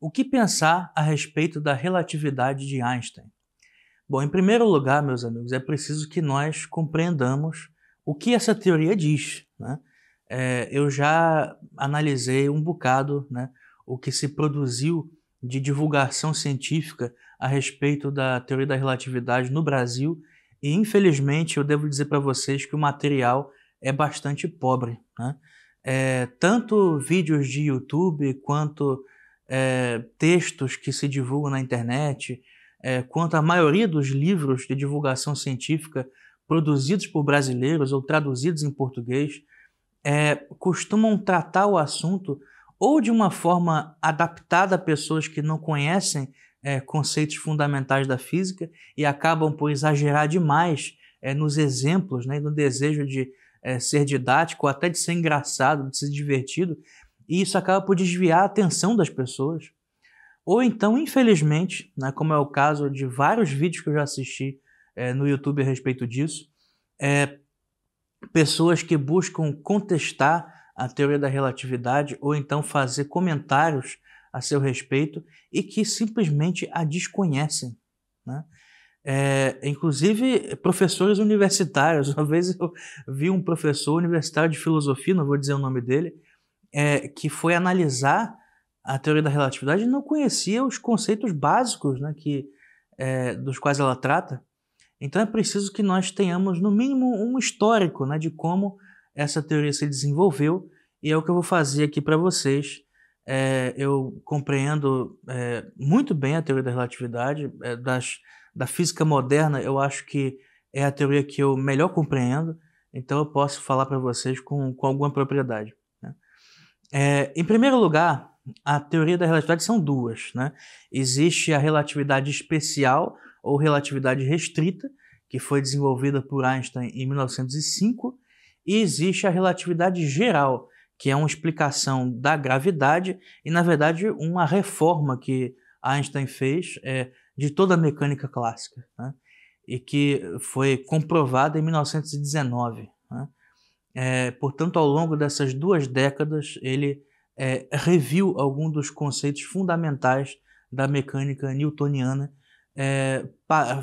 O que pensar a respeito da relatividade de Einstein? Bom, em primeiro lugar, meus amigos, é preciso que nós compreendamos o que essa teoria diz, né? Eu já analisei um bocado, né, o que se produziu de divulgação científica a respeito da teoria da relatividade no Brasil e, infelizmente, eu devo dizer para vocês que o material é bastante pobre, né? Tanto vídeos de YouTube quanto textos que se divulgam na internet, quanto a maioria dos livros de divulgação científica produzidos por brasileiros ou traduzidos em português, costumam tratar o assunto ou de uma forma adaptada a pessoas que não conhecem conceitos fundamentais da física e acabam por exagerar demais nos exemplos, né, e no desejo de ser didático, ou até de ser engraçado, de ser divertido, e isso acaba por desviar a atenção das pessoas. Ou então, infelizmente, né, como é o caso de vários vídeos que eu já assisti no YouTube a respeito disso, pessoas que buscam contestar a teoria da relatividade ou então fazer comentários a seu respeito e que simplesmente a desconhecem, né? Inclusive professores universitários. Uma vez eu vi um professor universitário de filosofia, não vou dizer o nome dele, que foi analisar a teoria da relatividade e não conhecia os conceitos básicos, né, dos quais ela trata. Então é preciso que nós tenhamos, no mínimo, um histórico, né, de como essa teoria se desenvolveu, e é o que eu vou fazer aqui para vocês. Eu compreendo muito bem a teoria da relatividade. Da física moderna, eu acho que é a teoria que eu melhor compreendo, então eu posso falar para vocês com alguma propriedade, né? Em primeiro lugar, a teoria da relatividade são duas, né? Existe a relatividade especial ou relatividade restrita, que foi desenvolvida por Einstein em 1905, e existe a relatividade geral, que é uma explicação da gravidade e, na verdade, uma reforma que Einstein fez de toda a mecânica clássica, né? E que foi comprovada em 1919, né? Portanto, ao longo dessas 2 décadas, ele reviu alguns dos conceitos fundamentais da mecânica newtoniana,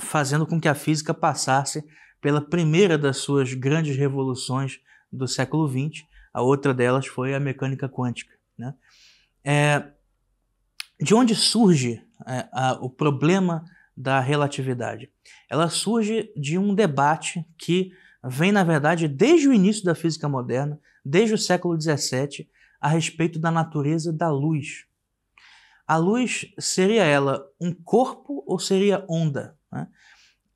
fazendo com que a física passasse pela primeira das suas grandes revoluções do século XX. A outra delas foi a mecânica quântica, né? De onde surge o problema da relatividade? Ela surge de um debate que vem, na verdade, desde o início da física moderna, desde o século XVII, a respeito da natureza da luz. A luz, seria ela um corpo ou seria onda, né?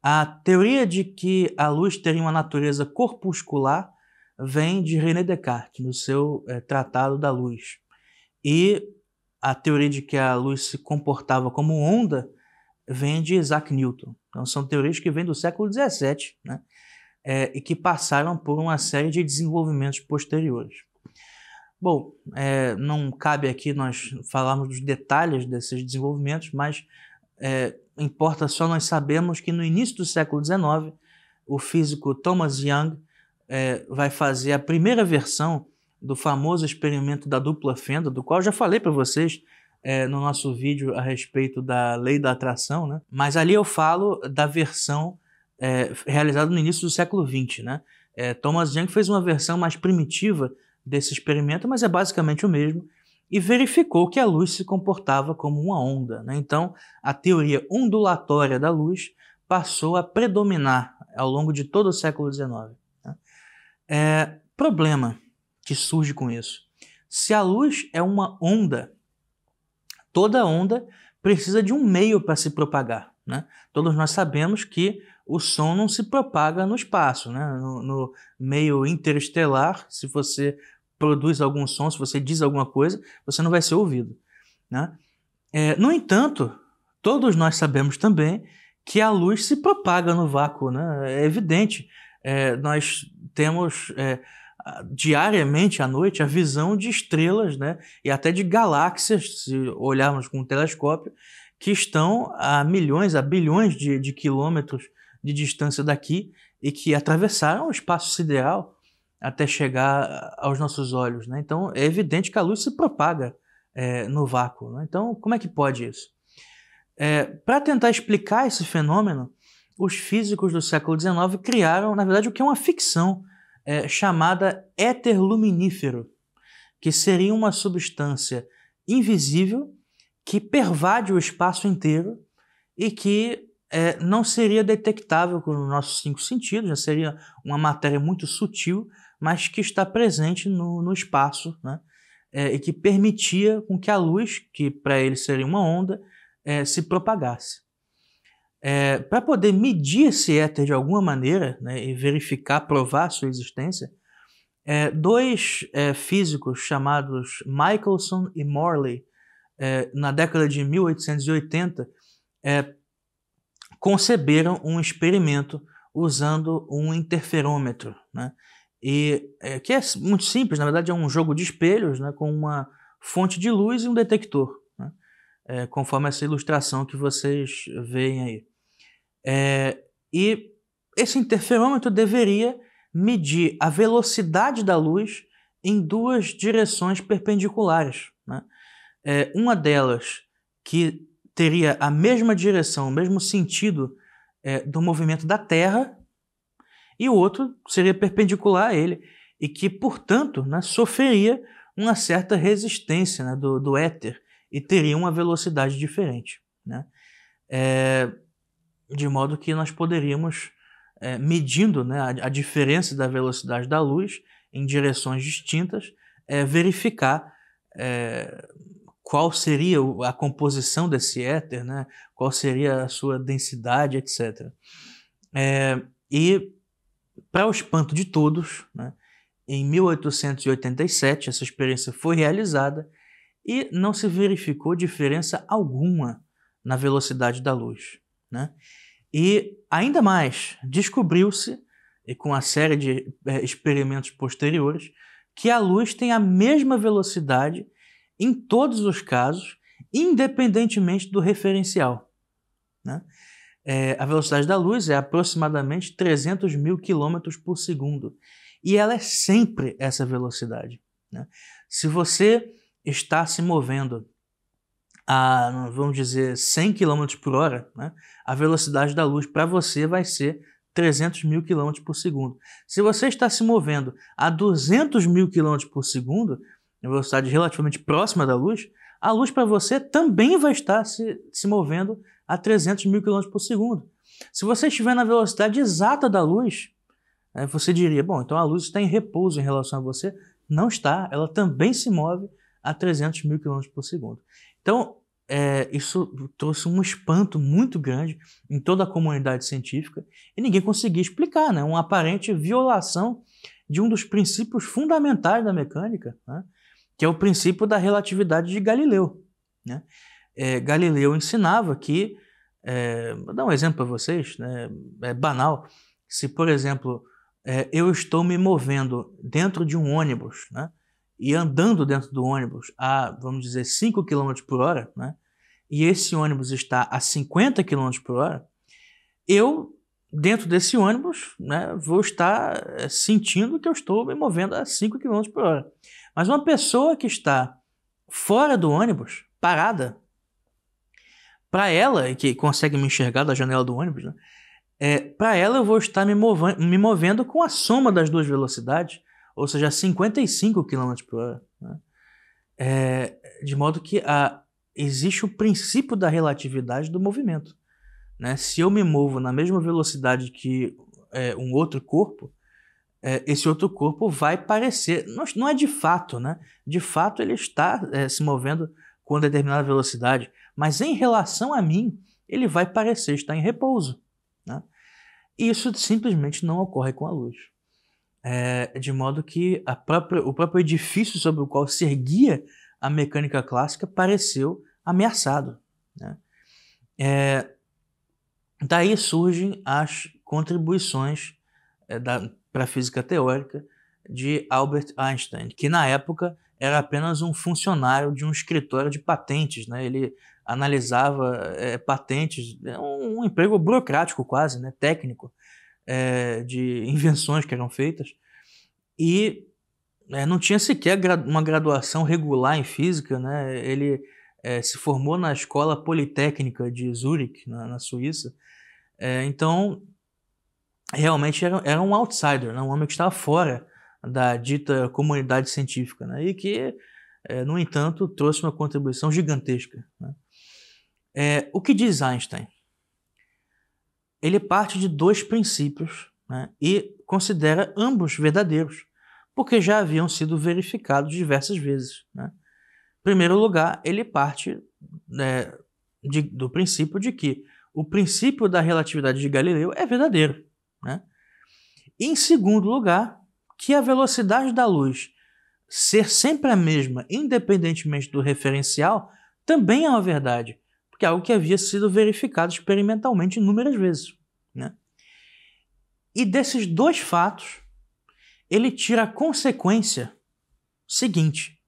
A teoria de que a luz teria uma natureza corpuscular vem de René Descartes, no seu Tratado da Luz. E a teoria de que a luz se comportava como onda vem de Isaac Newton. Então são teorias que vêm do século XVII, né? E que passaram por uma série de desenvolvimentos posteriores. Bom, não cabe aqui nós falarmos dos detalhes desses desenvolvimentos, mas importa só nós sabermos que no início do século XIX, o físico Thomas Young vai fazer a primeira versão do famoso experimento da dupla fenda, do qual eu já falei para vocês no nosso vídeo a respeito da lei da atração, né? Mas ali eu falo da versão realizada no início do século XX, né? Thomas Young fez uma versão mais primitiva desse experimento, mas é basicamente o mesmo, e verificou que a luz se comportava como uma onda, né? Então, a teoria ondulatória da luz passou a predominar ao longo de todo o século XIX, né? Problema que surge com isso. Se a luz é uma onda, toda onda precisa de um meio para se propagar, né? Todos nós sabemos que o som não se propaga no espaço, né? No meio interestelar, se você produz algum som, se você diz alguma coisa, você não vai ser ouvido, né? No entanto, todos nós sabemos também que a luz se propaga no vácuo, né? É evidente. Nós temos diariamente à noite a visão de estrelas, né? E até de galáxias, se olharmos com um telescópio, que estão a milhões, a bilhões de quilômetros de distância daqui e que atravessaram o espaço sideral até chegar aos nossos olhos, né? Então é evidente que a luz se propaga no vácuo, né? Então, como é que pode isso? Para tentar explicar esse fenômeno, os físicos do século XIX criaram, na verdade, o que é uma ficção chamada éter luminífero, que seria uma substância invisível que pervade o espaço inteiro e que não seria detectável com os nossos 5 sentidos, já seria uma matéria muito sutil, mas que está presente no espaço, né? E que permitia com que a luz, que para ele seria uma onda, se propagasse. Para poder medir esse éter de alguma maneira, né, e verificar, provar sua existência, dois físicos chamados Michelson e Morley, na década de 1880, conceberam um experimento usando um interferômetro, né? Que é muito simples, na verdade é um jogo de espelhos, né, com uma fonte de luz e um detector, né, conforme essa ilustração que vocês veem aí. E esse interferômetro deveria medir a velocidade da luz em 2 direções perpendiculares, né? Uma delas que teria a mesma direção, o mesmo sentido do movimento da Terra, e o outro seria perpendicular a ele, e que, portanto, né, sofreria uma certa resistência, né, do éter, e teria uma velocidade diferente, né? De modo que nós poderíamos, medindo, né, a diferença da velocidade da luz em direções distintas, verificar qual seria a composição desse éter, né, qual seria a sua densidade, etc. E, para o espanto de todos, né, em 1887 essa experiência foi realizada e não se verificou diferença alguma na velocidade da luz, né? E ainda mais, descobriu-se, e com a série de experimentos posteriores, que a luz tem a mesma velocidade em todos os casos, independentemente do referencial, né? A velocidade da luz é aproximadamente 300 mil quilômetros por segundo, e ela é sempre essa velocidade, né? Se você está se movendo a, vamos dizer, 100 km por hora, né, a velocidade da luz para você vai ser 300 mil km por segundo. Se você está se movendo a 200 mil km por segundo, a velocidade relativamente próxima da luz, a luz para você também vai estar se movendo a 300 mil km por segundo. Se você estiver na velocidade exata da luz, você diria, bom, então a luz está em repouso em relação a você. Não está, ela também se move a 300 mil km por segundo. Então, isso trouxe um espanto muito grande em toda a comunidade científica e ninguém conseguia explicar, né? Uma aparente violação de um dos princípios fundamentais da mecânica, né? Que é o princípio da relatividade de Galileu, né? Galileu ensinava que, vou dar um exemplo para vocês, né? É banal. Se, por exemplo, eu estou me movendo dentro de um ônibus, né, e andando dentro do ônibus a, vamos dizer, 5 km por hora, né, e esse ônibus está a 50 km por hora, eu, dentro desse ônibus, né, vou estar sentindo que eu estou me movendo a 5 km por hora. Mas uma pessoa que está fora do ônibus, parada, para ela, e que consegue me enxergar da janela do ônibus, né, para ela eu vou estar me movendo com a soma das 2 velocidades, ou seja, 55 km por hora, né? De modo que existe o princípio da relatividade do movimento, né? Se eu me movo na mesma velocidade que um outro corpo, esse outro corpo vai parecer, não é de fato, né? De fato ele está se movendo com determinada velocidade, mas em relação a mim, ele vai parecer estar em repouso, né? E isso simplesmente não ocorre com a luz. De modo que o próprio edifício sobre o qual se erguia a mecânica clássica pareceu ameaçado, né? Daí surgem as contribuições para a física teórica de Albert Einstein, que na época era apenas um funcionário de um escritório de patentes, né? Ele analisava patentes, um emprego burocrático quase, né? Técnico, de invenções que eram feitas. E não tinha sequer uma graduação regular em física, né? Ele se formou na Escola Politécnica de Zurique, na Suíça. Então, realmente era um outsider, né? Um homem que estava fora da dita comunidade científica, né? E que, no entanto, trouxe uma contribuição gigantesca, né? O que diz Einstein? Ele parte de dois princípios, né? E considera ambos verdadeiros, porque já haviam sido verificados diversas vezes, né? Em primeiro lugar, ele parte do princípio de que o princípio da relatividade de Galileu é verdadeiro, né? E, em segundo lugar, que a velocidade da luz ser sempre a mesma, independentemente do referencial, também é uma verdade, porque é algo que havia sido verificado experimentalmente inúmeras vezes, né? E desses dois fatos, ele tira a consequência seguinte: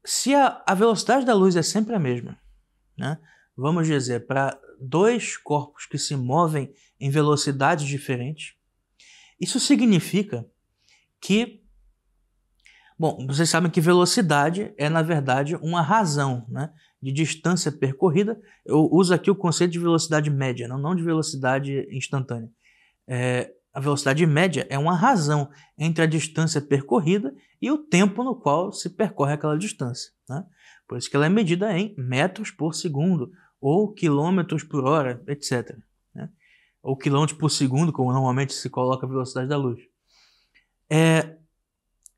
se a velocidade da luz é sempre a mesma, né? Vamos dizer, para dois corpos que se movem em velocidades diferentes, isso significa que, bom, vocês sabem que velocidade é, na verdade, uma razão, né, de distância percorrida. Eu uso aqui o conceito de velocidade média, não de velocidade instantânea. A velocidade média é uma razão entre a distância percorrida e o tempo no qual se percorre aquela distância, né? Por isso que ela é medida em metros por segundo, ou quilômetros por hora, etc., né? Ou quilômetros por segundo, como normalmente se coloca a velocidade da luz.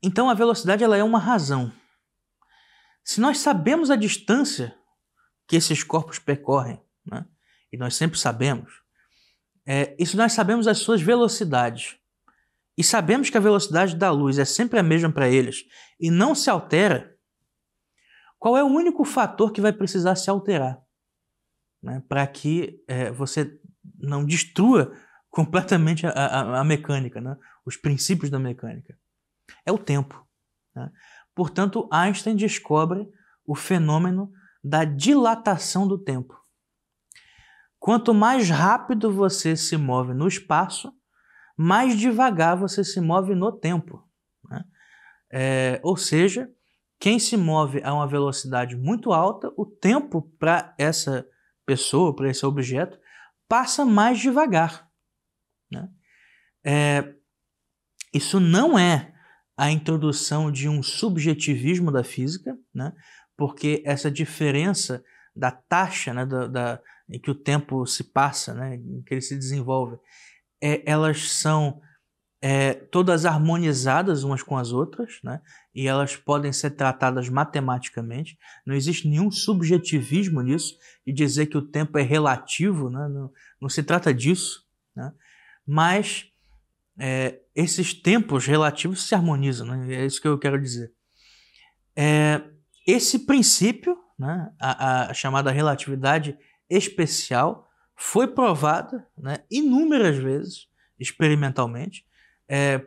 Então a velocidade ela é uma razão. Se nós sabemos a distância que esses corpos percorrem, né, e nós sempre sabemos, e se nós sabemos as suas velocidades, e sabemos que a velocidade da luz é sempre a mesma para eles e não se altera, qual é o único fator que vai precisar se alterar, né, para que você não destrua completamente a mecânica, né, os princípios da mecânica? É o tempo, né? Portanto, Einstein descobre o fenômeno da dilatação do tempo. Quanto mais rápido você se move no espaço, mais devagar você se move no tempo, né? Ou seja, quem se move a uma velocidade muito alta, o tempo para essa pessoa, para esse objeto, passa mais devagar, né? Isso não é a introdução de um subjetivismo da física, né? Porque essa diferença da taxa, né, em que o tempo se passa, né, em que ele se desenvolve, elas são todas harmonizadas umas com as outras, né? E elas podem ser tratadas matematicamente. Não existe nenhum subjetivismo nisso, de dizer que o tempo é relativo, né? Não se trata disso, né? Mas esses tempos relativos se harmonizam, né? É isso que eu quero dizer. Esse princípio, né, a chamada relatividade especial, foi provada, né, inúmeras vezes experimentalmente,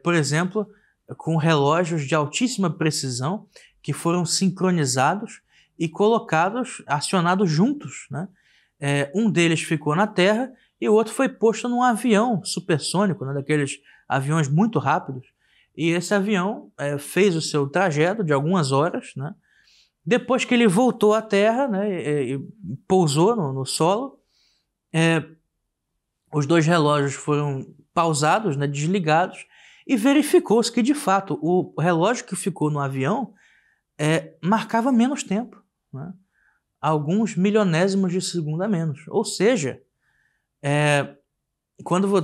por exemplo, com relógios de altíssima precisão que foram sincronizados e acionados juntos, né? Um deles ficou na Terra e o outro foi posto num avião supersônico, né, daqueles aviões muito rápidos, e esse avião fez o seu trajeto de algumas horas, né? Depois que ele voltou à Terra, né, e pousou no solo, os dois relógios foram pausados, né, desligados, e verificou-se que, de fato, o relógio que ficou no avião marcava menos tempo, né? Alguns milionésimos de segundo a menos. Ou seja,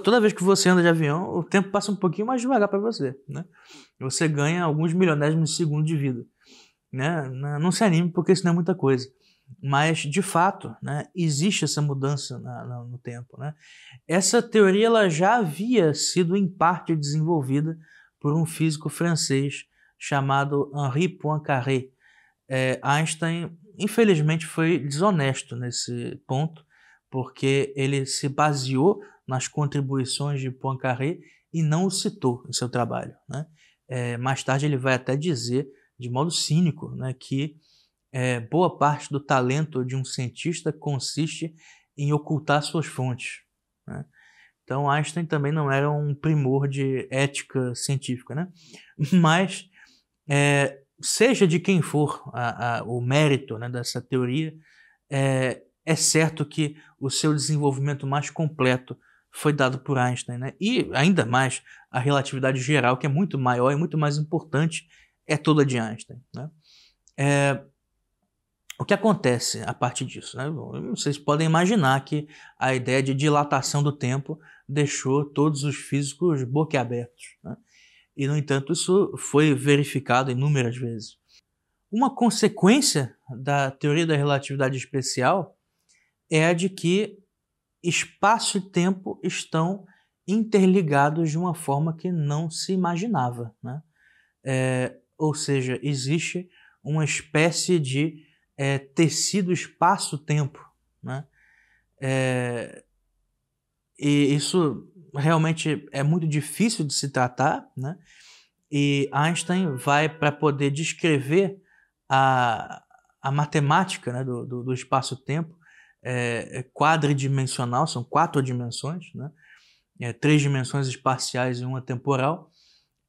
toda vez que você anda de avião, o tempo passa um pouquinho mais devagar para você, né? Você ganha alguns milionésimos de segundo de vida, né? Não se anime, porque isso não é muita coisa. Mas, de fato, né, existe essa mudança no tempo, né? Essa teoria ela já havia sido, em parte, desenvolvida por um físico francês chamado Henri Poincaré. Einstein, infelizmente, foi desonesto nesse ponto, porque ele se baseou nas contribuições de Poincaré e não o citou em seu trabalho, né? Mais tarde ele vai até dizer, de modo cínico, né, que boa parte do talento de um cientista consiste em ocultar suas fontes, né? Então Einstein também não era um primor de ética científica, né? Mas seja de quem for o mérito, né, dessa teoria, é certo que o seu desenvolvimento mais completo foi dado por Einstein, né? E ainda mais a relatividade geral, que é muito maior e muito mais importante, é toda de Einstein, né? O que acontece a partir disso, né? Vocês podem imaginar que a ideia de dilatação do tempo deixou todos os físicos boquiabertos, né? E, no entanto, isso foi verificado inúmeras vezes. Uma consequência da teoria da relatividade especial é a de que espaço e tempo estão interligados de uma forma que não se imaginava, né? Ou seja, existe uma espécie de tecido espaço-tempo, né? E isso realmente é muito difícil de se tratar, né? E Einstein vai, para poder descrever a matemática, né, do espaço-tempo, quadridimensional, são 4 dimensões, né? 3 dimensões espaciais e uma temporal.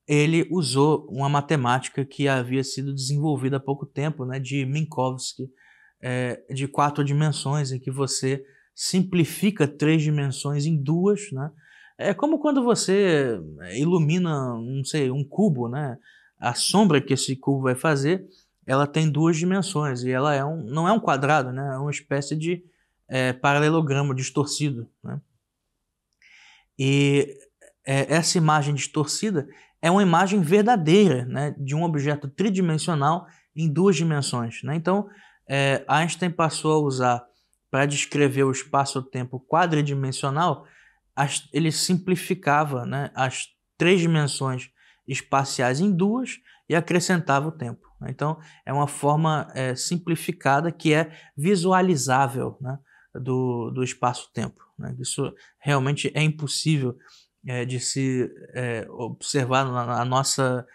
Ele usou uma matemática que havia sido desenvolvida há pouco tempo, né, de Minkowski, de 4 dimensões, em que você simplifica 3 dimensões em 2, né? É como quando você ilumina, não sei, um cubo, né? A sombra que esse cubo vai fazer, ela tem 2 dimensões e ela não é um quadrado, né? É uma espécie de paralelogramo distorcido, né? E essa imagem distorcida é uma imagem verdadeira, né, de um objeto tridimensional em 2 dimensões, né? Então, Einstein passou a usar, para descrever o espaço-tempo quadridimensional, ele simplificava, né, as 3 dimensões espaciais em 2 e acrescentava o tempo. Então, é uma forma simplificada que é visualizável, né, do espaço-tempo, né? Isso realmente é impossível de se observar na nossa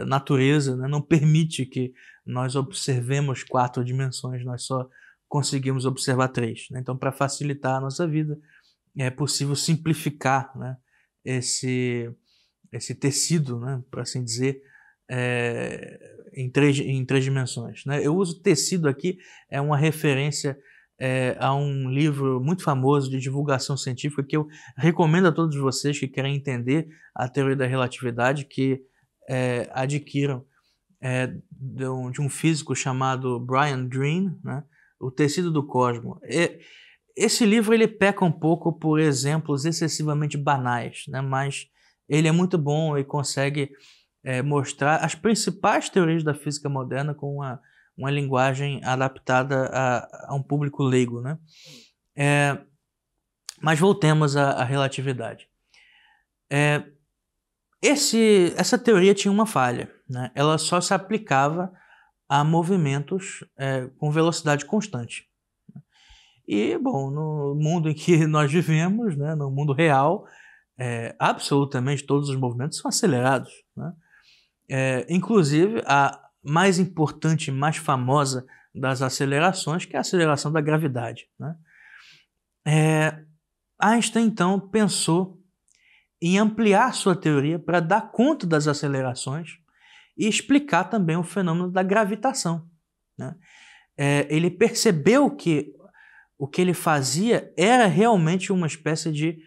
natureza, né? Não permite que nós observemos 4 dimensões, nós só conseguimos observar 3, né? Então, para facilitar a nossa vida, é possível simplificar, né, esse tecido, né, por assim dizer, em três dimensões, né? Eu uso tecido aqui, é uma referência a um livro muito famoso de divulgação científica que eu recomendo a todos vocês que querem entender a teoria da relatividade, que adquiram de um físico chamado Brian Greene, né? O Tecido do Cosmos. Esse livro ele peca um pouco por exemplos excessivamente banais, né? Mas ele é muito bom e consegue mostrar as principais teorias da física moderna com uma linguagem adaptada a um público leigo, né? Mas voltemos à relatividade. Essa teoria tinha uma falha, né? Ela só se aplicava a movimentos com velocidade constante. E, bom, no mundo em que nós vivemos, né, no mundo real, absolutamente todos os movimentos são acelerados, né? Inclusive, a mais importante e mais famosa das acelerações, que é a aceleração da gravidade, né? Einstein, então, pensou em ampliar sua teoria para dar conta das acelerações e explicar também o fenômeno da gravitação, né? Ele percebeu que o que ele fazia era realmente uma espécie de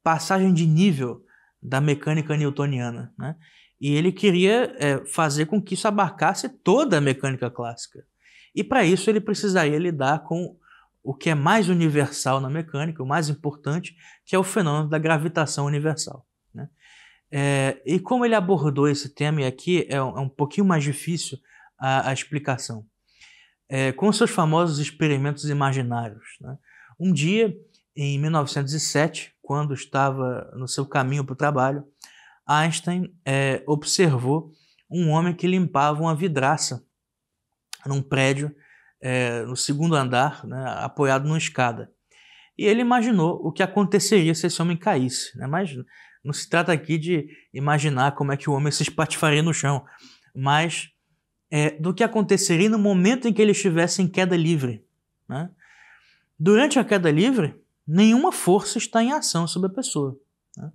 passagem de nível da mecânica newtoniana, né? E ele queria fazer com que isso abarcasse toda a mecânica clássica. E para isso ele precisaria lidar com o que é mais universal na mecânica, o mais importante, que é o fenômeno da gravitação universal, né? E como ele abordou esse tema, e aqui é um pouquinho mais difícil a explicação, com seus famosos experimentos imaginários, né? Um dia, em 1907, quando estava no seu caminho para o trabalho, Einstein observou um homem que limpava uma vidraça num prédio no 2º andar, né, apoiado numa escada. E ele imaginou o que aconteceria se esse homem caísse, né? Mas não se trata aqui de imaginar como é que o homem se espatifaria no chão, mas do que aconteceria no momento em que ele estivesse em queda livre, né? Durante a queda livre, nenhuma força está em ação sobre a pessoa, né?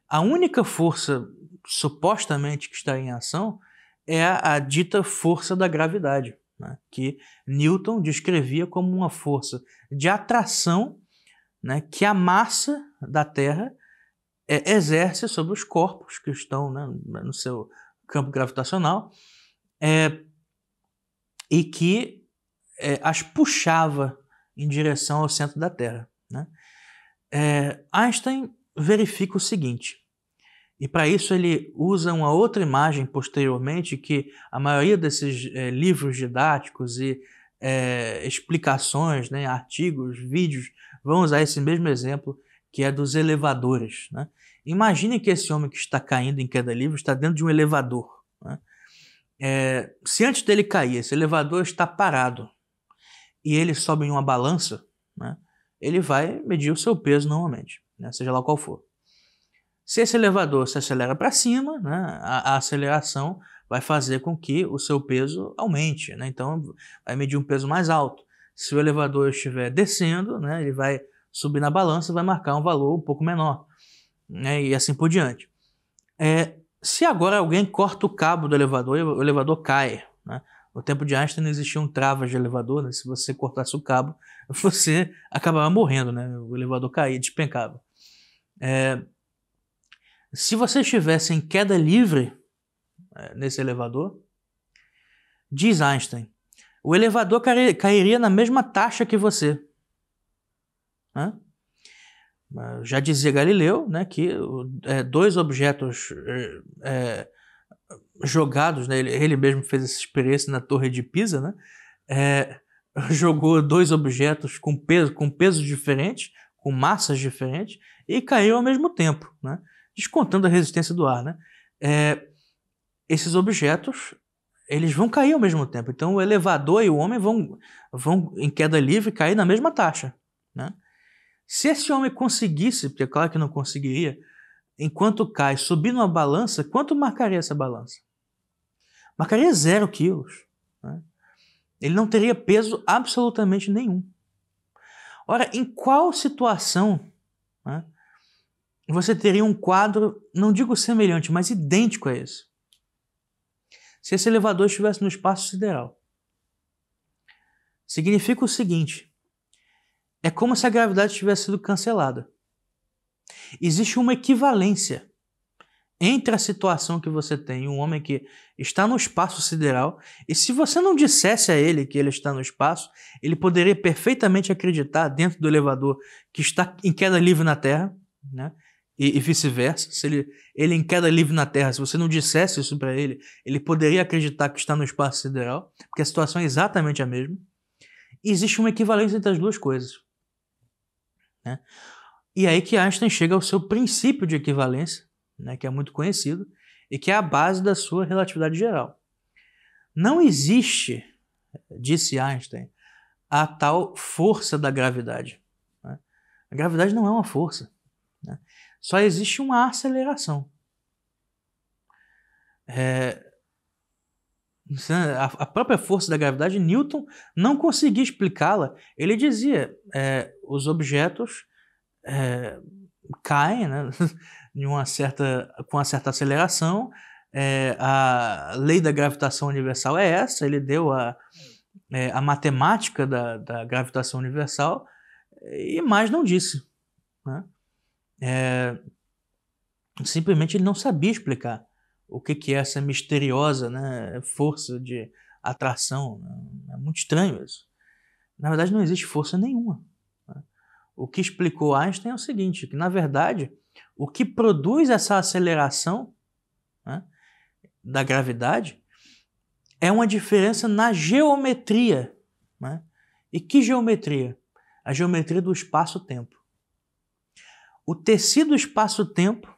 A única força supostamente que está em ação é a dita força da gravidade, né? Que Newton descrevia como uma força de atração, né, que a massa da Terra exerce sobre os corpos que estão, né, no seu campo gravitacional, e que as puxava em direção ao centro da Terra, né? Einstein verifica o seguinte, e para isso ele usa uma outra imagem posteriormente, que a maioria desses livros didáticos e explicações, né, artigos, vídeos, vão usar esse mesmo exemplo, que é dos elevadores, né? Imagine que esse homem que está caindo em queda livre está dentro de um elevador, né? Se antes dele cair, esse elevador está parado e ele sobe em uma balança, né, ele vai medir o seu peso normalmente, né, seja lá qual for. Se esse elevador se acelera para cima, né, a aceleração vai fazer com que o seu peso aumente, né, então vai medir um peso mais alto. Se o elevador estiver descendo, né, ele vai subir na balança e vai marcar um valor um pouco menor, né, e assim por diante. Se agora alguém corta o cabo do elevador e o elevador cai, né? No tempo de Einstein não existiam travas de elevador, né? Se você cortasse o cabo, você acabava morrendo, né? O elevador caía, despencava. Se você estivesse em queda livre nesse elevador, diz Einstein, o elevador cairia na mesma taxa que você, né? Já dizia Galileu, né, que dois objetos jogados, né, ele mesmo fez essa experiência na Torre de Pisa, né, jogou dois objetos com pesos diferentes, com massas diferentes, e caiu ao mesmo tempo, né, descontando a resistência do ar, né. Esses objetos, eles vão cair ao mesmo tempo. Então o elevador e o homem vão em queda livre cair na mesma taxa, né. Se esse homem conseguisse, porque é claro que não conseguiria, enquanto cai, subir numa balança, quanto marcaria essa balança? Marcaria 0 quilos, né? Ele não teria peso absolutamente nenhum. Ora, em qual situação, né, você teria um quadro, não digo semelhante, mas idêntico a esse? Se esse elevador estivesse no espaço sideral. Significa o seguinte, é como se a gravidade tivesse sido cancelada. Existe uma equivalência entre a situação que você tem, um homem que está no espaço sideral, e se você não dissesse a ele que ele está no espaço, ele poderia perfeitamente acreditar dentro do elevador que está em queda livre na Terra, né? E vice-versa. Se ele em queda livre na Terra, se você não dissesse isso para ele, ele poderia acreditar que está no espaço sideral, porque a situação é exatamente a mesma. E existe uma equivalência entre as duas coisas, né? E aí que Einstein chega ao seu princípio de equivalência, né, que é muito conhecido, e que é a base da sua relatividade geral. Não existe, disse Einstein, a tal força da gravidade, né? A gravidade não é uma força, né? Só existe uma aceleração. A própria força da gravidade, Newton não conseguia explicá-la. Ele dizia, os objetos caem, né, com uma certa aceleração, a lei da gravitação universal é essa, ele deu a matemática da gravitação universal e mais não disse, né? Simplesmente ele não sabia explicar o que é essa misteriosa, né, força de atração. É muito estranho isso. Na verdade, não existe força nenhuma, né? O que explicou Einstein é o seguinte, que na verdade, o que produz essa aceleração, né, da gravidade é uma diferença na geometria, né? E que geometria? A geometria do espaço-tempo. O tecido espaço-tempo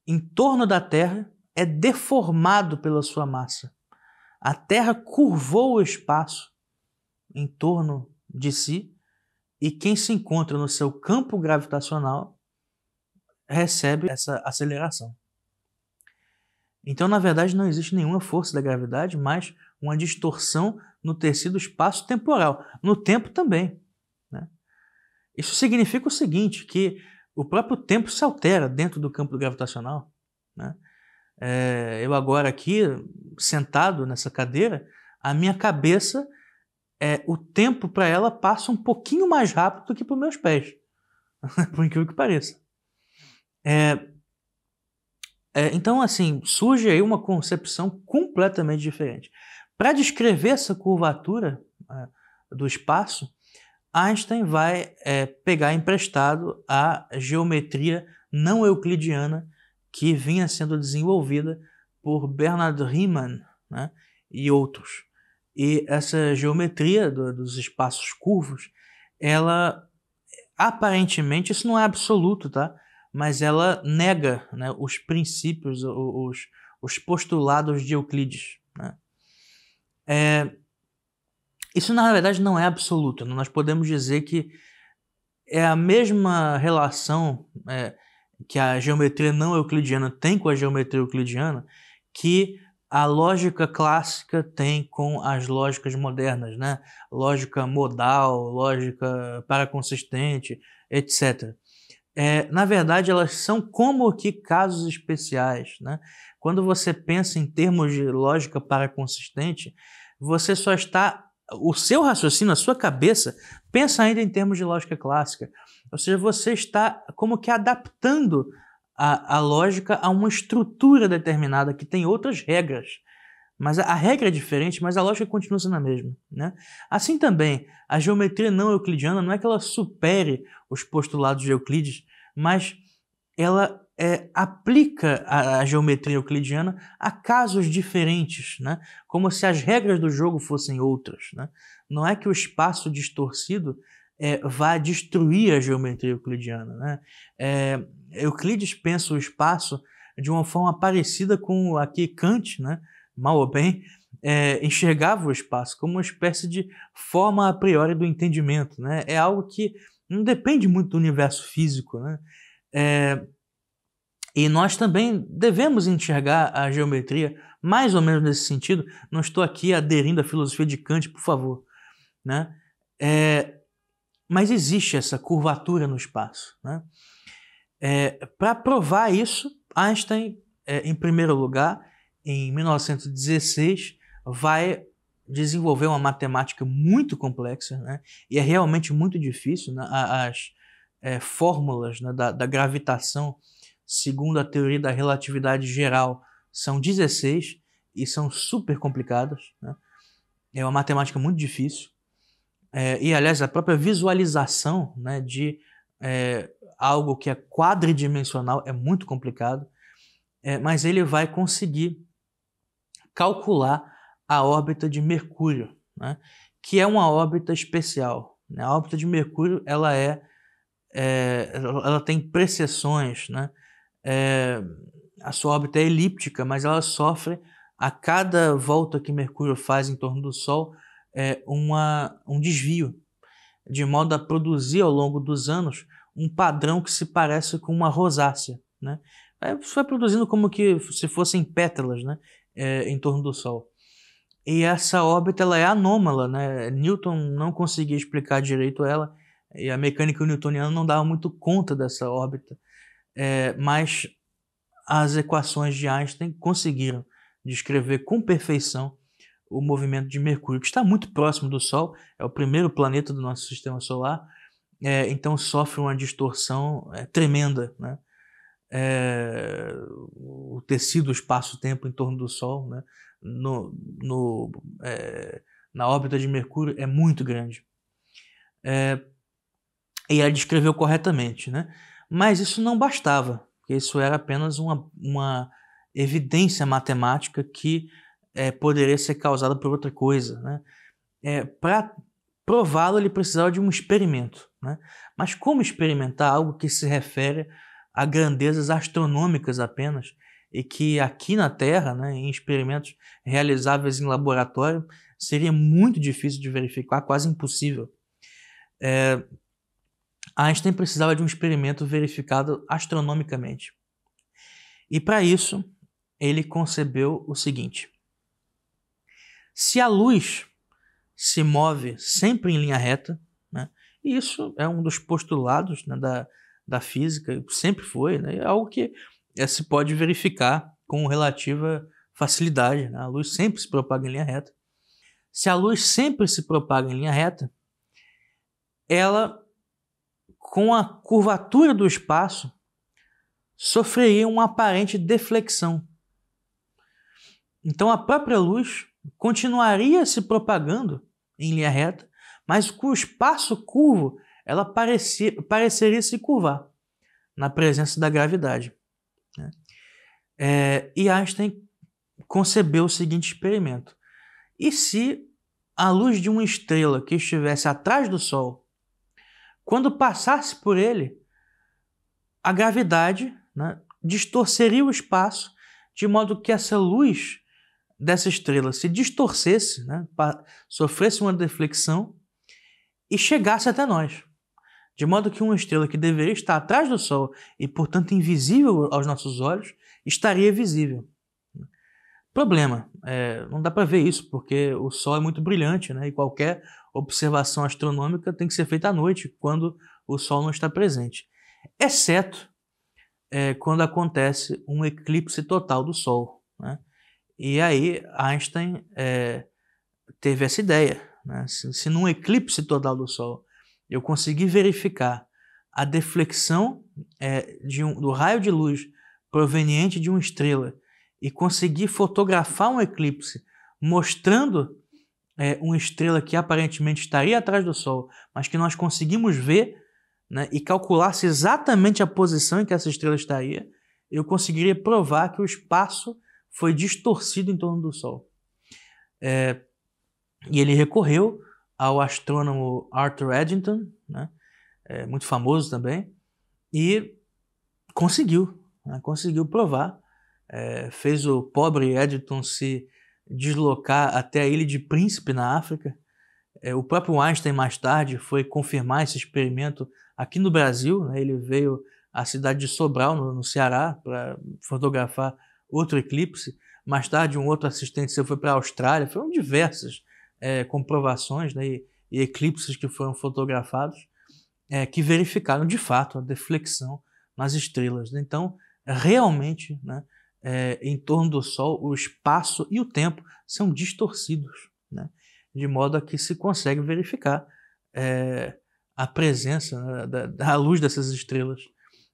em torno da Terra é deformado pela sua massa. A Terra curvou o espaço em torno de si e quem se encontra no seu campo gravitacional recebe essa aceleração. Então, na verdade, não existe nenhuma força da gravidade, mas uma distorção no tecido espaço-temporal. No tempo também, né? Isso significa o seguinte, que o próprio tempo se altera dentro do campo gravitacional, né? Eu agora aqui, sentado nessa cadeira, a minha cabeça, o tempo para ela passa um pouquinho mais rápido do que para os meus pés, por incrível que pareça. Então, assim, surge aí uma concepção completamente diferente. Para descrever essa curvatura do espaço, Einstein vai pegar emprestado a geometria não euclidiana que vinha sendo desenvolvida por Bernard Riemann, né, e outros. E essa geometria dos espaços curvos, ela aparentemente, isso não é absoluto, tá? Mas ela nega, né, os princípios, os postulados de Euclides, né? Isso, na verdade, não é absoluto. Nós podemos dizer que é a mesma relação que a geometria não euclidiana tem com a geometria euclidiana que a lógica clássica tem com as lógicas modernas, né? Lógica modal, lógica paraconsistente, etc. Na verdade, elas são como que casos especiais, né? Quando você pensa em termos de lógica paraconsistente, você só está... O seu raciocínio, a sua cabeça, pensa ainda em termos de lógica clássica. Ou seja, você está como que adaptando a lógica a uma estrutura determinada que tem outras regras. Mas a regra é diferente, mas a lógica continua sendo a mesma, né? Assim também, a geometria não euclidiana não é que ela supere os postulados de Euclides, mas ela aplica a geometria euclidiana a casos diferentes, né? Como se as regras do jogo fossem outras, né? Não é que o espaço distorcido vai destruir a geometria euclidiana, né? Euclides pensa o espaço de uma forma parecida com a que Kant, né, mal ou bem, enxergava o espaço como uma espécie de forma a priori do entendimento, né? É algo que não depende muito do universo físico, né? E nós também devemos enxergar a geometria mais ou menos nesse sentido. Não estou aqui aderindo à filosofia de Kant, por favor, né? Mas existe essa curvatura no espaço, né? Para provar isso, Einstein, em primeiro lugar, em 1916, vai desenvolver uma matemática muito complexa, né? E é realmente muito difícil, né? As fórmulas, né, da gravitação, segundo a teoria da relatividade geral, são 16 e são super complicadas, né? É uma matemática muito difícil. E, aliás, a própria visualização, né, de algo que é quadridimensional é muito complicado, mas ele vai conseguir calcular a órbita de Mercúrio, né, que é uma órbita especial, né? A órbita de Mercúrio ela tem precessões, né? A sua órbita é elíptica, mas ela sofre, a cada volta que Mercúrio faz em torno do Sol, um desvio, de modo a produzir ao longo dos anos um padrão que se parece com uma rosácea, né? Isso vai produzindo como que se fossem pétalas, né, em torno do Sol. E essa órbita ela é anômala, né? Newton não conseguia explicar direito ela, e a mecânica newtoniana não dava muito conta dessa órbita. Mas as equações de Einstein conseguiram descrever com perfeição o movimento de Mercúrio, que está muito próximo do Sol, é o primeiro planeta do nosso sistema solar, então sofre uma distorção tremenda, né? O tecido espaço-tempo em torno do Sol, né, na órbita de Mercúrio é muito grande. E ela descreveu corretamente, né? Mas isso não bastava, porque isso era apenas uma evidência matemática que poderia ser causada por outra coisa, né? Para prová-lo, ele precisava de um experimento, né? Mas como experimentar algo que se refere a grandezas astronômicas apenas, e que aqui na Terra, né, em experimentos realizáveis em laboratório, seria muito difícil de verificar, quase impossível. Einstein precisava de um experimento verificado astronomicamente. E para isso, ele concebeu o seguinte: se a luz se move sempre em linha reta, né, E isso é um dos postulados, né, da física, sempre foi, né, é algo que se pode verificar com relativa facilidade, né? A luz sempre se propaga em linha reta. Se a luz sempre se propaga em linha reta, ela, com a curvatura do espaço, sofreria uma aparente deflexão. Então a própria luz continuaria se propagando em linha reta, mas com o espaço curvo, ela pareceria se curvar na presença da gravidade, né? E Einstein concebeu o seguinte experimento: e se a luz de uma estrela que estivesse atrás do Sol, quando passasse por ele, a gravidade, né, distorceria o espaço de modo que essa luz dessa estrela se distorcesse, né, sofresse uma deflexão e chegasse até nós. De modo que uma estrela que deveria estar atrás do Sol e, portanto, invisível aos nossos olhos, estaria visível. Problema, não dá para ver isso, porque o Sol é muito brilhante, né, e qualquer observação astronômica tem que ser feita à noite, quando o Sol não está presente. Exceto quando acontece um eclipse total do Sol, né? E aí Einstein teve essa ideia, né? Se num eclipse total do Sol eu conseguir verificar a deflexão do raio de luz proveniente de uma estrela e conseguir fotografar um eclipse mostrando uma estrela que aparentemente estaria atrás do Sol, mas que nós conseguimos ver, né, e calculasse exatamente a posição em que essa estrela estaria, eu conseguiria provar que o espaço foi distorcido em torno do Sol. E ele recorreu ao astrônomo Arthur Eddington, né, muito famoso também, e conseguiu provar. Fez o pobre Eddington se deslocar até a ilha de Príncipe, na África. O próprio Einstein, mais tarde, foi confirmar esse experimento aqui no Brasil, né? Ele veio à cidade de Sobral, no Ceará, para fotografar outro eclipse. Mais tarde, um outro assistente seu foi para a Austrália. Foram diversas comprovações, né, e eclipses que foram fotografados, que verificaram de fato a deflexão nas estrelas. Então, realmente, né, em torno do Sol, o espaço e o tempo são distorcidos, né, de modo a que se consegue verificar a presença, né, da luz dessas estrelas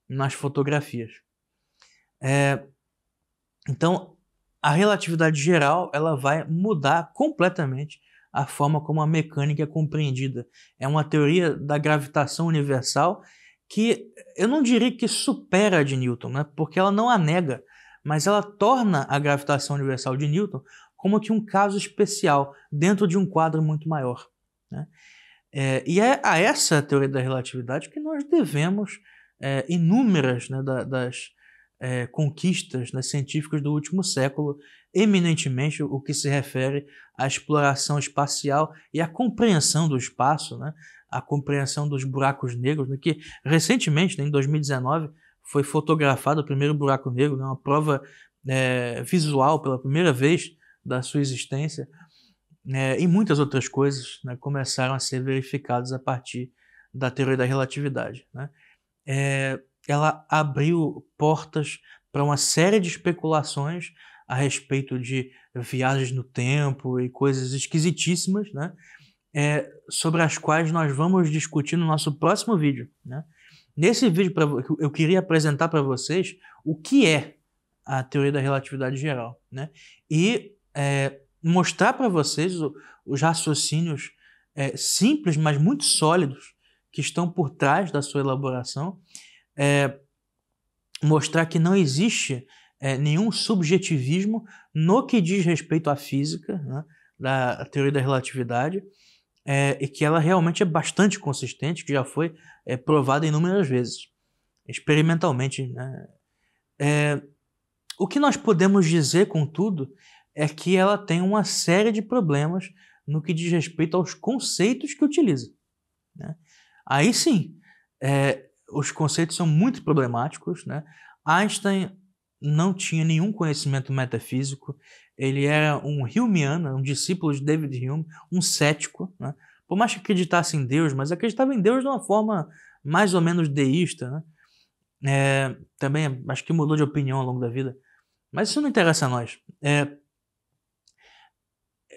nas fotografias. Então, a relatividade geral ela vai mudar completamente a forma como a mecânica é compreendida. É uma teoria da gravitação universal que eu não diria que supera a de Newton, né? Porque ela não a nega, mas ela torna a gravitação universal de Newton como que um caso especial dentro de um quadro muito maior, né? E é a essa teoria da relatividade que nós devemos inúmeras, né, das conquistas, né, científicas do último século, eminentemente o que se refere à exploração espacial e à compreensão do espaço, né, a compreensão dos buracos negros, né, que recentemente, né, em 2019, foi fotografado o primeiro buraco negro, né, uma prova visual pela primeira vez da sua existência, e muitas outras coisas, né, começaram a ser verificadas a partir da teoria da relatividade, né. Ela abriu portas para uma série de especulações a respeito de viagens no tempo e coisas esquisitíssimas, né, sobre as quais nós vamos discutir no nosso próximo vídeo, né. Nesse vídeo eu queria apresentar para vocês o que é a teoria da relatividade geral, né, e mostrar para vocês os raciocínios simples, mas muito sólidos que estão por trás da sua elaboração, mostrar que não existe nenhum subjetivismo no que diz respeito à física, né, da teoria da relatividade, e que ela realmente é bastante consistente, que já foi provada inúmeras vezes, experimentalmente, né. O que nós podemos dizer, contudo, é que ela tem uma série de problemas no que diz respeito aos conceitos que utiliza, né. Aí sim, os conceitos são muito problemáticos, né? Einstein não tinha nenhum conhecimento metafísico, ele era um Humeano, um discípulo de David Hume, um cético, né? por mais que acreditasse em Deus, mas acreditava em Deus de uma forma mais ou menos deísta, né? Também acho que mudou de opinião ao longo da vida, mas isso não interessa a nós.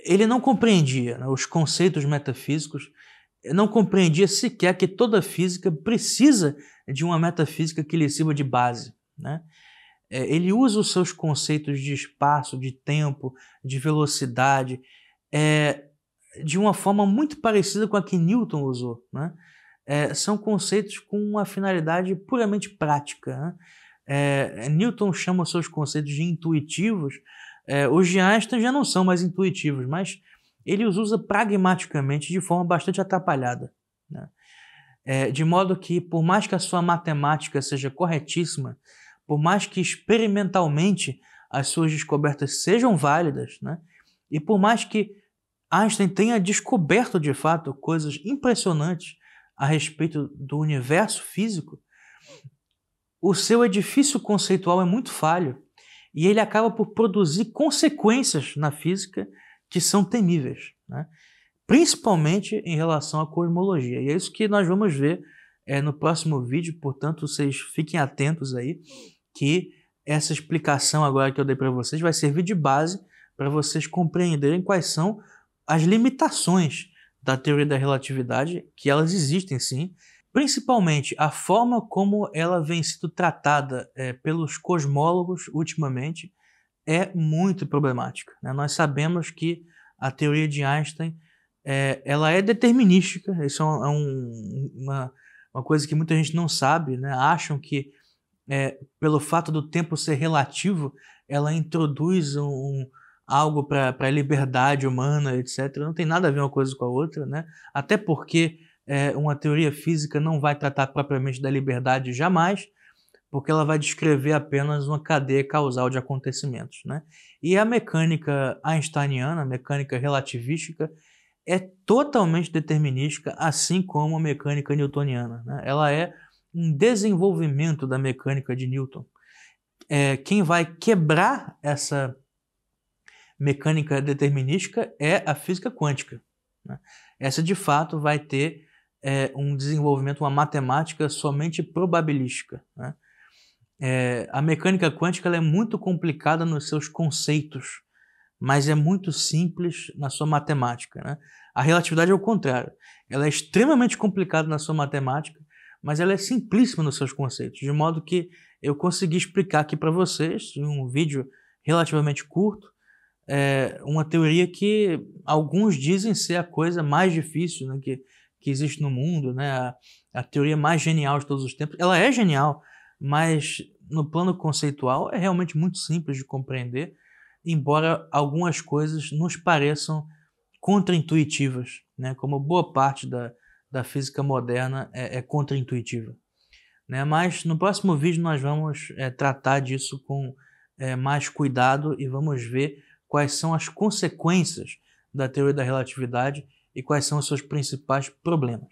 Ele não compreendia, né, os conceitos metafísicos, não compreendia sequer que toda física precisa de uma metafísica que lhe sirva de base, né? Ele usa os seus conceitos de espaço, de tempo, de velocidade, de uma forma muito parecida com a que Newton usou, né? São conceitos com uma finalidade puramente prática, né? Newton chama os seus conceitos de intuitivos, os de Einstein já não são mais intuitivos, mas ele os usa pragmaticamente de forma bastante atrapalhada, né? De modo que, por mais que a sua matemática seja corretíssima, por mais que experimentalmente as suas descobertas sejam válidas, né? E por mais que Einstein tenha descoberto de fato coisas impressionantes a respeito do universo físico, o seu edifício conceitual é muito falho e ele acaba por produzir consequências na física que são temíveis, né? Principalmente em relação à cosmologia. E é isso que nós vamos ver no próximo vídeo, portanto, vocês fiquem atentos aí, que essa explicação agora que eu dei para vocês vai servir de base para vocês compreenderem quais são as limitações da teoria da relatividade, que elas existem sim, principalmente a forma como ela vem sendo tratada pelos cosmólogos ultimamente é muito problemática, né? Nós sabemos que a teoria de Einstein ela é determinística, isso é uma coisa que muita gente não sabe, né? Acham que pelo fato do tempo ser relativo, ela introduz algo para a liberdade humana, etc. Não tem nada a ver uma coisa com a outra, né? Até porque uma teoria física não vai tratar propriamente da liberdade jamais, porque ela vai descrever apenas uma cadeia causal de acontecimentos, né? E a mecânica einsteiniana, a mecânica relativística, é totalmente determinística, assim como a mecânica newtoniana, né? Ela é um desenvolvimento da mecânica de Newton. Quem vai quebrar essa mecânica determinística é a física quântica, né? Essa, de fato, vai ter um desenvolvimento, uma matemática somente probabilística, né? A mecânica quântica ela é muito complicada nos seus conceitos, mas é muito simples na sua matemática, né? A relatividade é o contrário. Ela é extremamente complicada na sua matemática, mas ela é simplíssima nos seus conceitos, de modo que eu consegui explicar aqui para vocês, em um vídeo relativamente curto, uma teoria que alguns dizem ser a coisa mais difícil, né, que existe no mundo, né? A teoria mais genial de todos os tempos. Ela é genial, mas no plano conceitual é realmente muito simples de compreender, embora algumas coisas nos pareçam contraintuitivas, né? Como boa parte da física moderna é contraintuitiva, né? Mas no próximo vídeo nós vamos tratar disso com mais cuidado e vamos ver quais são as consequências da teoria da relatividade e quais são os seus principais problemas.